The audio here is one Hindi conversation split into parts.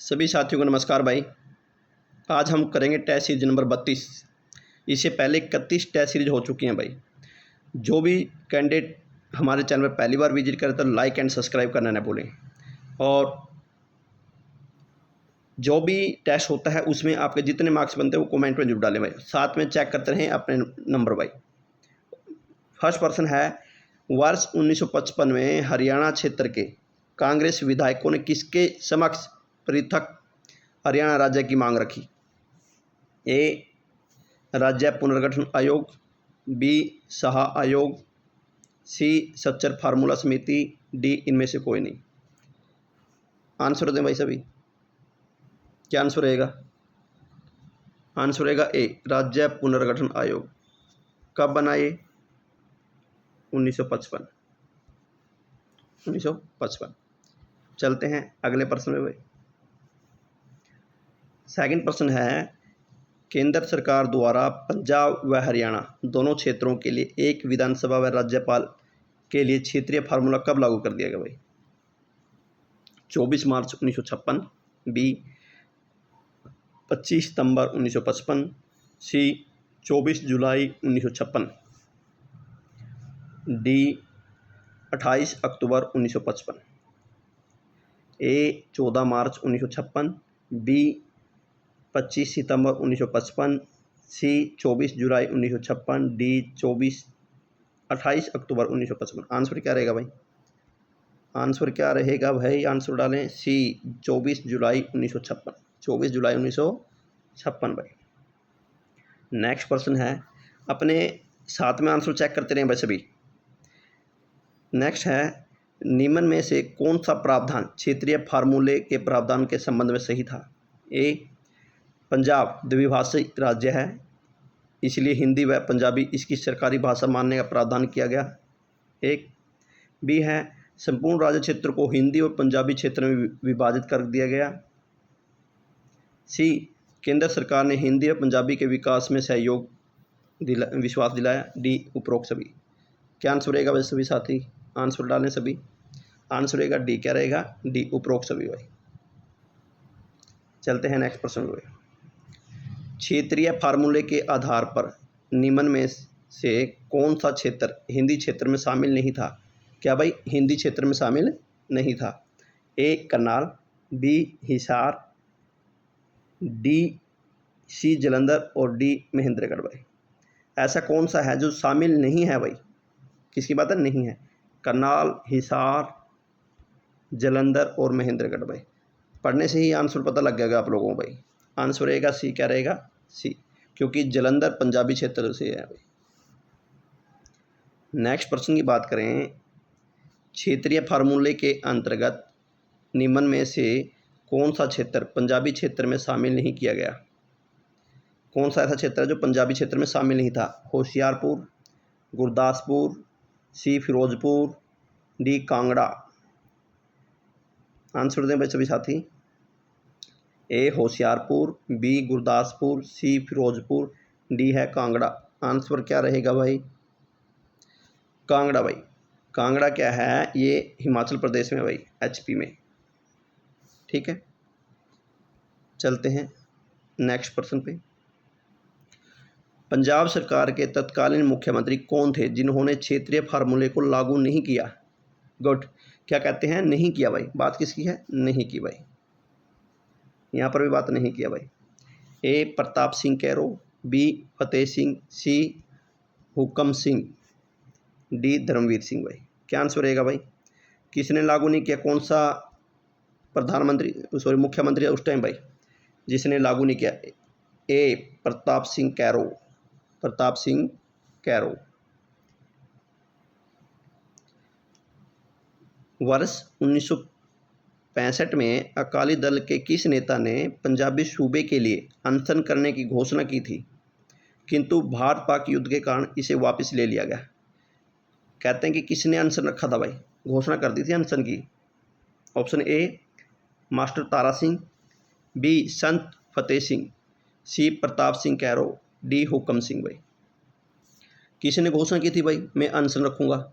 सभी साथियों को नमस्कार भाई। आज हम करेंगे टेस्ट सीरीज नंबर 32। इससे पहले 31 टेस्ट सीरीज हो चुकी हैं भाई। जो भी कैंडिडेट हमारे चैनल पर पहली बार विजिट करें तो लाइक एंड सब्सक्राइब करना ना भूलें। और जो भी टेस्ट होता है उसमें आपके जितने मार्क्स बनते हैं वो कमेंट में जरूर डालें भाई। साथ में चेक करते रहें अपने नंबर भाई। फर्स्ट पर्सन है, वर्ष 1955 में हरियाणा क्षेत्र के कांग्रेस विधायकों ने किसके समक्ष पृथक हरियाणा राज्य की मांग रखी? ए, राज्य पुनर्गठन आयोग, बी, शाह आयोग, सी, सच्चर फार्मूला समिति, डी, इनमें से कोई नहीं। आंसर दें भाई सभी। क्या आंसर रहेगा? आंसर रहेगा ए, राज्य पुनर्गठन आयोग। कब बना ये? 1955। 1955। चलते हैं अगले प्रश्न में भाई। सेकंड प्रश्न है, केंद्र सरकार द्वारा पंजाब व हरियाणा दोनों क्षेत्रों के लिए एक विधानसभा व राज्यपाल के लिए क्षेत्रीय फार्मूला कब लागू कर दिया गया भाई? 24 मार्च 1956, बी 25 सितंबर 1955, सी 24 जुलाई 1956, डी 28 अक्टूबर 1955। ए 14 मार्च 1956, बी 25 सितंबर 1955, सी 24 जुलाई 1956, डी 28 अक्टूबर 1955। आंसर क्या रहेगा भाई? आंसर क्या रहेगा भाई? आंसर डालें सी 24 जुलाई 1956। 24 जुलाई 1956 भाई। नेक्स्ट पर्सन है, अपने साथ में आंसर चेक करते रहें भाई सभी। नेक्स्ट है, निम्न में से कौन सा प्रावधान क्षेत्रीय फार्मूले के प्रावधान के संबंध में सही था? ए, पंजाब द्विभाषी राज्य है इसलिए हिंदी व पंजाबी इसकी सरकारी भाषा मानने का प्रावधान किया गया। एक। बी है, संपूर्ण राज्य क्षेत्र को हिंदी और पंजाबी क्षेत्र में विभाजित कर दिया गया। सी, केंद्र सरकार ने हिंदी और पंजाबी के विकास में सहयोग विश्वास दिलाया। डी, उपरोक्त सभी। क्या आंसर रहेगा भाई सभी साथी? आंसर डालें सभी। आंसर रहेगा डी। क्या रहेगा? डी, उपरोक्त सभी भाई। चलते हैं नेक्स्ट प्रश्न में। क्षेत्रीय फार्मूले के आधार पर निम्न में से कौन सा क्षेत्र हिंदी क्षेत्र में शामिल नहीं था? क्या भाई हिंदी क्षेत्र में शामिल नहीं था? ए, करनाल, बी, हिसार, डी, सी, जलंधर और डी, महेंद्रगढ़ भाई। ऐसा कौन सा है जो शामिल नहीं है भाई? किसकी बात है? नहीं है। करनाल, हिसार, जलंधर और महेंद्रगढ़ भाई। पढ़ने से ही आंसर पता लग जाएगा आप लोगों को भाई। आंसर रहेगा सी। क्या रहेगा? सी, क्योंकि जलंधर पंजाबी क्षेत्र से है भाई। नेक्स्ट प्रश्न की बात करें, क्षेत्रीय फार्मूले के अंतर्गत निम्न में से कौन सा क्षेत्र पंजाबी क्षेत्र में शामिल नहीं किया गया? कौन सा ऐसा क्षेत्र है जो पंजाबी क्षेत्र में शामिल नहीं था? होशियारपुर, गुरदासपुर, सी, फिरोजपुर, डी, कांगड़ा। आंसर दें भाई सभी साथी। ए, होशियारपुर, बी, गुरदासपुर, सी, फिरोजपुर, डी है कांगड़ा। आंसर क्या रहेगा भाई? कांगड़ा भाई। कांगड़ा क्या है? ये हिमाचल प्रदेश में भाई, एचपी में। ठीक है, चलते हैं नेक्स्ट प्रश्न पे। पंजाब सरकार के तत्कालीन मुख्यमंत्री कौन थे जिन्होंने क्षेत्रीय फार्मूले को लागू नहीं किया? गुड। क्या कहते हैं? नहीं किया भाई। बात किसकी है? नहीं की भाई। यहाँ पर भी बात नहीं किया भाई। ए, प्रताप सिंह कैरो, बी, फतेह सिंह, सी, हुकम सिंह, डी, धर्मवीर सिंह भाई। क्या आंसर रहेगा भाई? किसने लागू नहीं किया? कौन सा मुख्यमंत्री उस टाइम भाई जिसने लागू नहीं किया? ए, प्रताप सिंह कैरो। प्रताप सिंह कैरो। वर्ष 1965 में अकाली दल के किस नेता ने पंजाबी सूबे के लिए अनशन करने की घोषणा की थी, किंतु भारत पाक युद्ध के कारण इसे वापस ले लिया गया? कहते हैं कि किसने अनशन रखा था भाई? घोषणा कर दी थी अनशन की। Option A, master Tara Singh, B, Sant Fateh Singh, C, Pratap Singh Kairon, D, Hukam Singh भाई। किसने घोषणा की थी भाई मैं अनशन रखूँगा,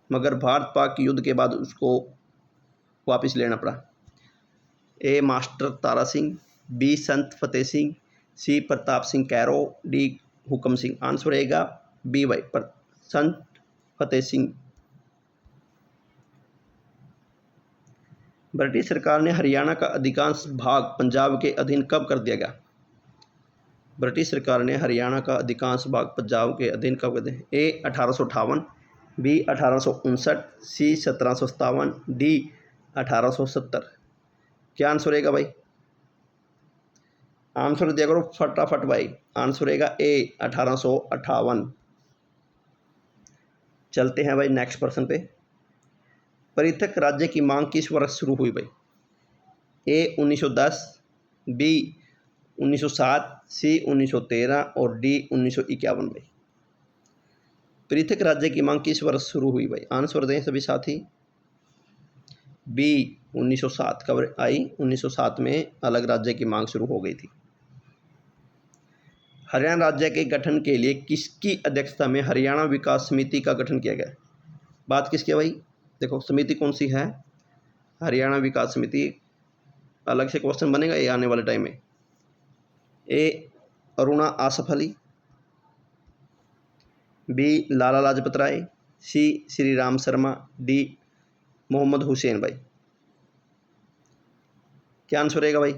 मगर भारत पाक युद्ध के बाद उसको वापस लेना पड़ा? ए master Tara Singh, B Sant Fateh Singh, C Pratap Singh Kairon, D हुक्म सिंह। आंसर रहेगा बी भाई संत फतेह सिंह। ब्रिटिश सरकार ने हरियाणा का अधिकांश भाग पंजाब के अधीन कब कर दिया गया? ब्रिटिश सरकार ने हरियाणा का अधिकांश भाग पंजाब के अधीन कब कर दिया? ए 1858, बी 1859, सी 1757, डी 1870। क्या आंसर रहेगा भाई? आंसर दिया करो फटाफट भाई। आंसर रहेगा ए 1858। चलते हैं भाई नेक्स्ट प्रश्न पे। पृथक राज्य की मांग किस वर्ष शुरू हुई भाई? ए 1910, बी 1907, सी 1913 और डी 1951 भाई। पृथक राज्य की मांग किस वर्ष शुरू हुई भाई? आंसर दें सभी साथी। बी 1907 कब आई? 1907 में अलग राज्य की मांग शुरू हो गई थी। हरियाणा राज्य के गठन के लिए किसकी अध्यक्षता में हरियाणा विकास समिति का गठन किया गया? बात किसकी है भाई? देखो समिति कौन सी है? हरियाणा विकास समिति। अलग से क्वेश्चन बनेगा ये आने वाले टाइम में। ए अरुणा आसफ अली, बी लाला लाजपत राय, सी श्री राम शर्मा, डी मोहम्मद हुसैन भाई। क्या आंसर रहेगा भाई?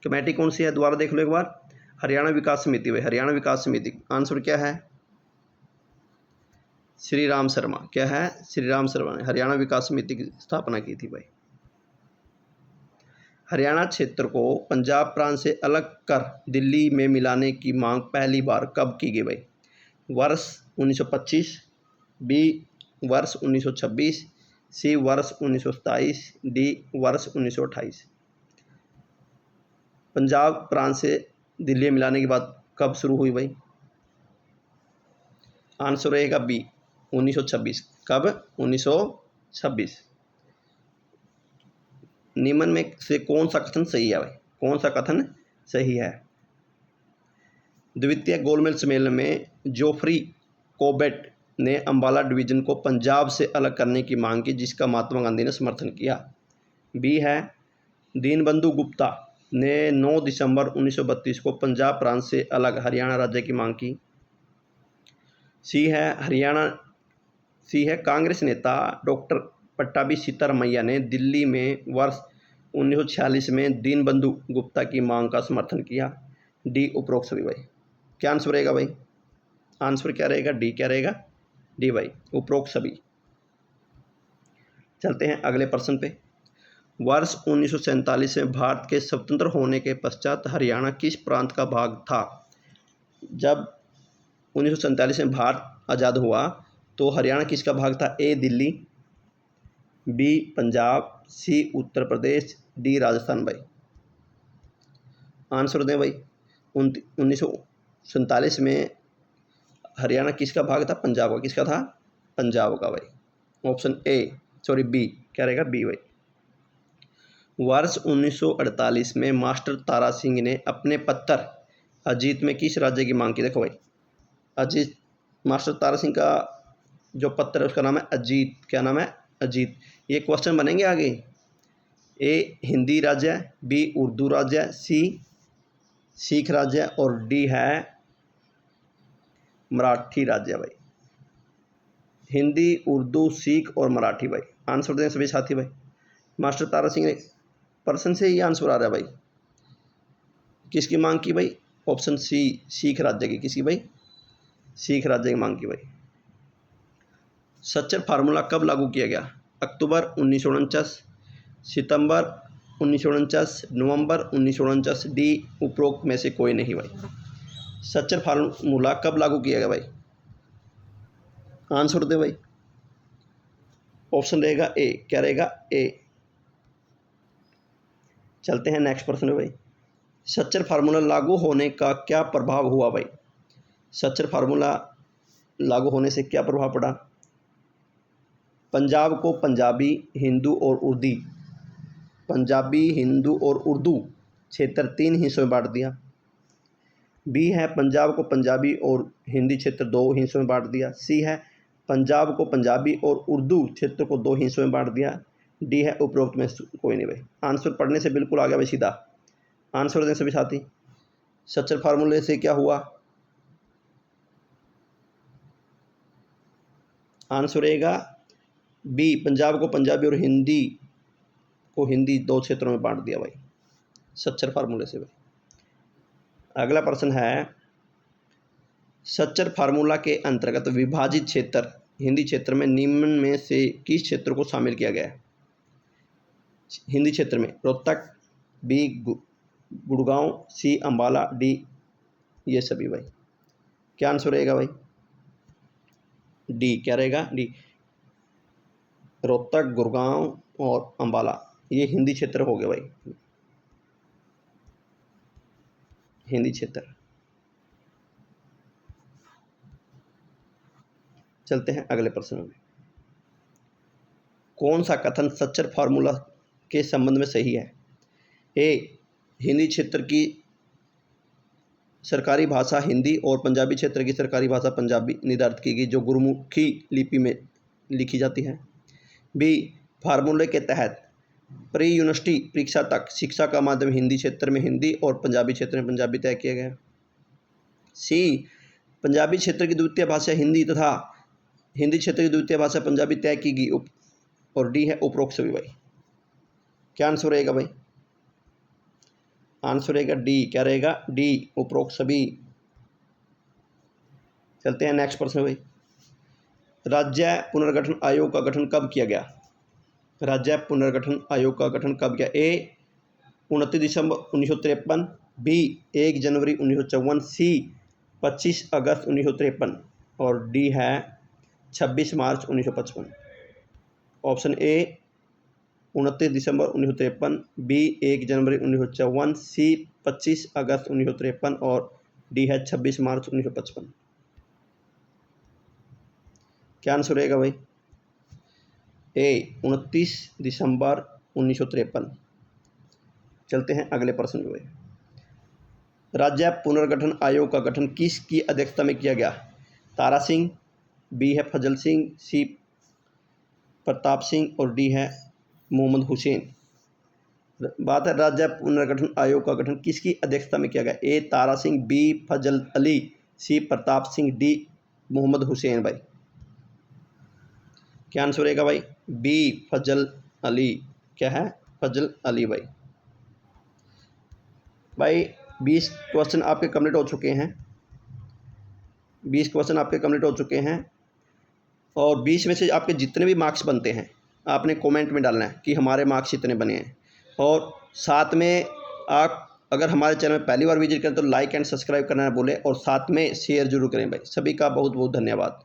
कमेटी कौन सी है? दोबारा देख लो एक बार। हरियाणा विकास समिति भाई, हरियाणा विकास समिति। आंसर क्या है? श्री राम शर्मा। क्या है? श्री राम शर्मा ने हरियाणा विकास समिति की स्थापना की थी भाई। हरियाणा क्षेत्र को पंजाब प्रांत से अलग कर दिल्ली में मिलाने की मांग पहली बार कब की गई भाई? वर्ष 1925, बी वर्ष 1926, सी वर्ष 1927, डी वर्ष 1928। पंजाब प्रांत से दिल्ली में मिलाने की बात कब शुरू हुई भाई? आंसर रहेगा बी 1926। कब? 1926। निम्न में से कौन सा कथन सही है भाई? कौन सा कथन सही है? द्वितीय गोलमेज सम्मेलन में जोफ्री कोबेट ने अंबाला डिवीजन को पंजाब से अलग करने की मांग की, जिसका महात्मा गांधी ने समर्थन किया। बी है दीनबंधु गुप्ता ने 9 दिसंबर 1932 को पंजाब प्रांत से अलग हरियाणा राज्य की मांग की। सी है कांग्रेस नेता डॉक्टर पट्टाभी सीतारमैया ने दिल्ली में वर्ष 1946 में दीनबंधु गुप्ता की मांग का समर्थन किया। डी उपरोक्त सभी भाई। क्या आंसर रहेगा भाई? आंसर क्या रहेगा? डी क्या रहेगा? डी भाई उपरोक्त सभी। चलते हैं अगले प्रश्न पे। वर्ष 1947 में भारत के स्वतंत्र होने के पश्चात हरियाणा किस प्रांत का भाग था? जब 1947 में भारत आज़ाद हुआ तो हरियाणा किसका भाग था? ए दिल्ली, बी पंजाब, सी उत्तर प्रदेश, डी राजस्थान भाई। आंसर दें भाई। 1947 में हरियाणा किसका भाग था? पंजाब का। किसका था? पंजाब का भाई। ऑप्शन बी क्या रहेगा? बी भाई। वर्ष 1948 में मास्टर तारा सिंह ने अपने पत्र अजीत में किस राज्य की मांग की? देखो भाई अजीत, मास्टर तारा सिंह का जो पत्र है उसका नाम है अजीत। क्या नाम है? अजीत। ये क्वेश्चन बनेंगे आगे। ए हिंदी राज्य, बी उर्दू राज्य, सी सिख राज्य और डी है मराठी राज्य भाई। हिंदी, उर्दू, सिख और मराठी भाई। आंसर दें सभी साथी भाई। मास्टर तारा सिंह ने पर्सन से ही आंसर आ रहा है भाई। किसकी मांग की भाई? ऑप्शन सी सिख राज्य की। किसकी भाई? सिख राज्य की मांग की भाई। सच्चर फार्मूला कब लागू किया गया? अक्टूबर 1949, सितंबर 1949, नवंबर 1949, डी उपरोक्त में से कोई नहीं भाई। सच्चर फार्मूला कब लागू किया गया भाई? आंसर दे भाई। ऑप्शन रहेगा ए। क्या रहेगा? ए। चलते हैं नेक्स्ट प्रश्न भाई। सच्चर फार्मूला लागू होने का क्या प्रभाव हुआ भाई? सच्चर फार्मूला लागू होने से क्या प्रभाव पड़ा? पंजाब को पंजाबी, हिंदू और उर्दू क्षेत्र 3 हिस्सों में बांट दिया। बी है पंजाब को पंजाबी और हिंदी क्षेत्र 2 हिस्सों में बांट दिया। सी है पंजाब को पंजाबी और उर्दू क्षेत्र को 2 हिस्सों में बांट दिया। डी है उपरोक्त में कोई नहीं भाई। आंसर पढ़ने से बिल्कुल आ गया भाई सीधा। आंसर दें सभी साथी। सच्चर फार्मूले से क्या हुआ? आंसर रहेगा बी, पंजाब को पंजाबी और हिंदी को हिंदी 2 क्षेत्रों में बांट दिया भाई, सच्चर फार्मूले से भाई। अगला प्रश्न है, सच्चर फार्मूला के अंतर्गत विभाजित क्षेत्र हिंदी क्षेत्र में निम्न में से किस क्षेत्र को शामिल किया गया है? हिंदी क्षेत्र में रोहतक, बी गुड़गांव, सी अंबाला, डी ये सभी भाई। क्या आंसर रहेगा भाई? डी। क्या रहेगा? डी। रोहतक, गुड़गांव और अंबाला ये हिंदी क्षेत्र हो गए भाई, हिंदी क्षेत्र। चलते हैं अगले प्रश्न में। कौन सा कथन सच्चर फार्मूला के संबंध में सही है? ए, हिंदी क्षेत्र की सरकारी भाषा हिंदी और पंजाबी क्षेत्र की सरकारी भाषा पंजाबी निर्धारित की गई जो गुरुमुखी लिपि में लिखी जाती है। बी, फार्मूले के तहत प्री यूनिवर्सिटी परीक्षा तक शिक्षा का माध्यम हिंदी क्षेत्र में हिंदी और पंजाबी क्षेत्र में पंजाबी तय किया गया। सी, पंजाबी क्षेत्र की द्वितीय भाषा हिंदी तथा हिंदी क्षेत्र की द्वितीय भाषा पंजाबी तय की गई। और डी है उपरोक्त सभी भाई। क्या आंसर रहेगा भाई? आंसर रहेगा डी। क्या रहेगा? डी, उपरोक्त सभी। चलते हैं नेक्स्ट प्रश्न भाई। राज्य पुनर्गठन आयोग का गठन कब किया गया? राज्य पुनर्गठन आयोग का गठन कब किया? ए, 29 दिसंबर 1953, बी 1 जनवरी 1954, सी 25 अगस्त 1953 और डी है 26 मार्च 1955। ऑप्शन ए 29 दिसंबर 1953, बी 1 जनवरी 1954, सी 25 अगस्त 1953 और डी है 26 मार्च 1955। क्या आंसर रहेगा भाई? ए 29 दिसंबर 1953। चलते हैं अगले प्रश्न में भाई। राज्य पुनर्गठन आयोग का गठन किसकी अध्यक्षता में किया गया? तारा सिंह, बी है फजल सिंह, सी प्रताप सिंह और डी है मोहम्मद हुसैन। बात है राज्य पुनर्गठन आयोग का गठन किसकी अध्यक्षता में किया गया? ए तारा सिंह, बी फजल अली, सी प्रताप सिंह, डी मोहम्मद हुसैन भाई। क्या आंसर रहेगा भाई? बी फजल अली। क्या है? फजल अली भाई। भाई 20 क्वेश्चन आपके कंप्लीट हो चुके हैं। 20 क्वेश्चन आपके कंप्लीट हो चुके हैं और 20 में से आपके जितने भी मार्क्स बनते हैं आपने कमेंट में डालना है कि हमारे मार्क्स इतने बने हैं। और साथ में आप अगर हमारे चैनल में पहली बार विजिट करें तो लाइक एंड सब्सक्राइब करना ना भूलें और साथ में शेयर जरूर करें भाई। सभी का बहुत बहुत धन्यवाद।